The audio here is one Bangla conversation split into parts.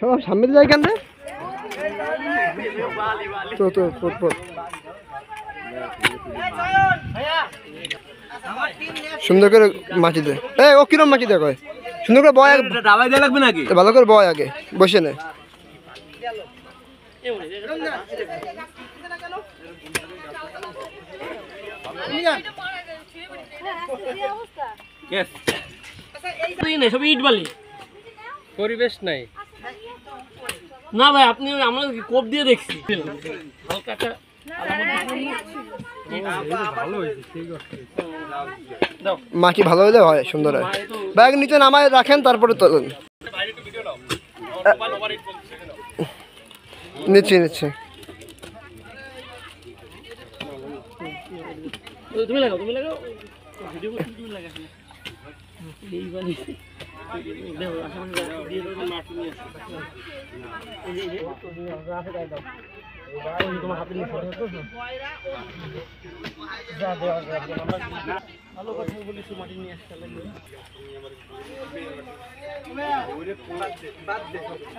সব সামনে যায় কেন তো তো সুন্দর করে মাটি দে। ও কিরম মাটি দে কয় সুন্দর করে বয় দাবাই দেওয়া লাগবে নাকি? ভালো করে বয় আগে বসে নে। সব ইট বালি পরিবেশ নাই না ভাই, আপনি আমরা কোপ দিয়ে দেখছি মাটি ভালো হলে হয় সুন্দর হয়। ব্যাগ নিচে নামায় রাখেন তারপরে তোলেন। নিচ্ছি তুমি লাগাও ভিডিও তুমি লাগাও এই বালি দেখো আসলে দিয়ে দাও মাটি নিয়ে এই তোমার হাতে নিয়ে ফটো তো যা দেওয়া ভালো কথা বলিস মাটি নিয়ে আসতে লাগবে।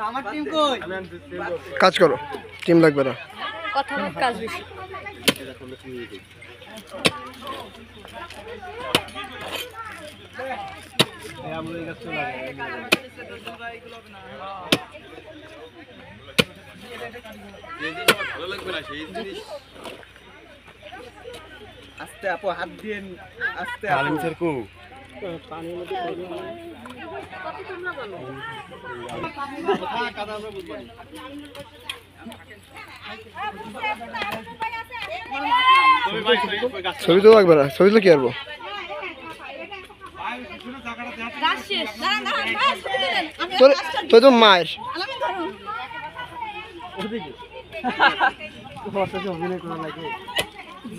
আমার টিম কই? কাজ করো, টিম লাগবে না। কথা কাজ বেশি। আস্তে আপু হাত দিয়ে আস্তে পানির মধ্যে ছবি তো লাগবে না, ছবি তো কি করবো? তো তো মায়ের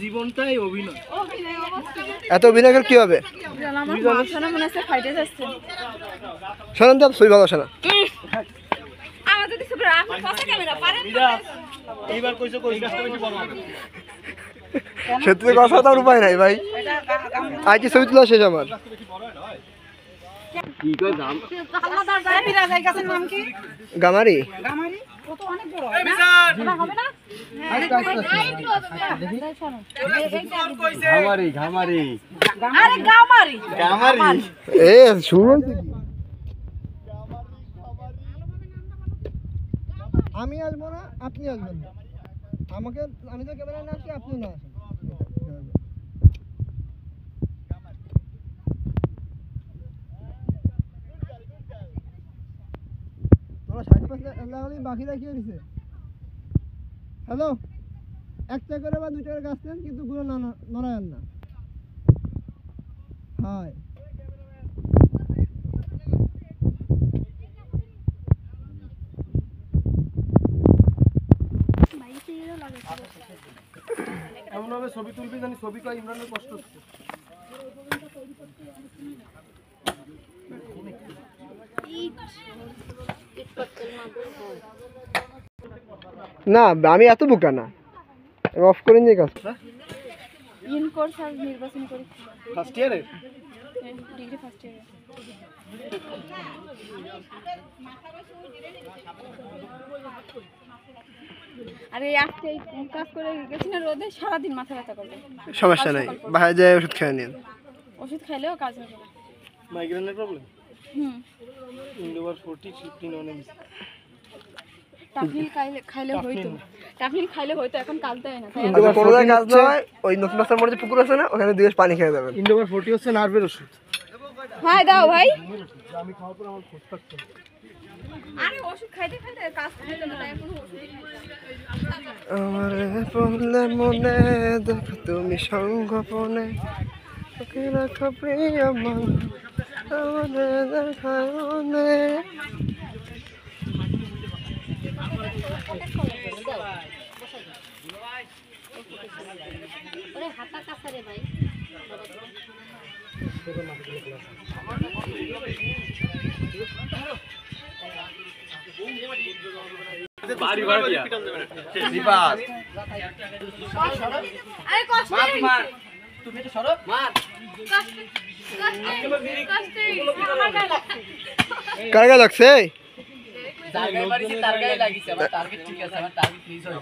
জীবনটাই অভিনয়। এত অভিনয় করে কি হবে? শোনেন তো ছবি ভালো আসে না। সত্যি কথা তো উপায় নাই ভাই। আজ ছবি তোলা শেষ আমার। গামারি এ শুরু হয়েছে কি? আমি আসবো না, আপনি আসবেন না। আমাকে আমি তো ক্যামেরা না আসি, আপনি না আসেন। তোরা 60% বাকিরা কি হয়েছে? হ্যালো, একটা করে বা দুইটা করে গাছ নেন, কিন্তু গুলো নড়ায়েন না। হয় এমন ভাবে ছবি তুলবি জানি ছবি কয় ইমরানের কষ্ট হচ্ছে। না আমি এত বোকা না, অফ করে নিয়ে কাজ। ইন কোর্স আর নির্বাচন করি ফার্স্ট ইয়ারে ডিগ্রি ফার্স্ট ইয়ারে। আরে আজকে কাজ করে গেছি না রোদে, সারাদিন মাথা ব্যথা করবে। সমস্যা নাই, বাইরে যায় ওষুধ খেয়ে নিন। ওষুধ খাইলেও কাজ হবে না। মাইগ্রেনের প্রবলেম। ইন্ডোভার 40 15 অনেক টাফনিল খাইলে হয়তো এখন কাজ দেয় না। কোনো কাজ নয়, ওই নতুন রাস্তার মোড়ে যে পুকুর আছে না, ওখানে 2 গ্লাস পানি খেয়ে যাবেন। ইন্ডোভার 40 হচ্ছে নার্ভের ওষুধ। হ্যাঁ দাও ভাই। আমি খাওয়ার পর আমার খোঁজ থাকছে। আরে ওষুধ খাইতে কাজ হইতো না, তাই এখন ওষুধ আমারে বললে মনে দেখো তুমি সঙ্গপনে ওকে রাখো প্রিয় মন আমারে দেখায় মনে। ওরে হাতা কাছারে ভাই বাড়ি ভাড়া দিয়া দিবাস আরে কষ্ট নেই। তুমি তো সরব মার কষ্ট নেই। আমার গায়ে লাগছে। কার গায়ে লাগছে? জায়গায় বাড়িতে তার গায়ে লাগিছে আমার টার্গেট ঠিক আছে আমার টার্গেট মিস হয়ে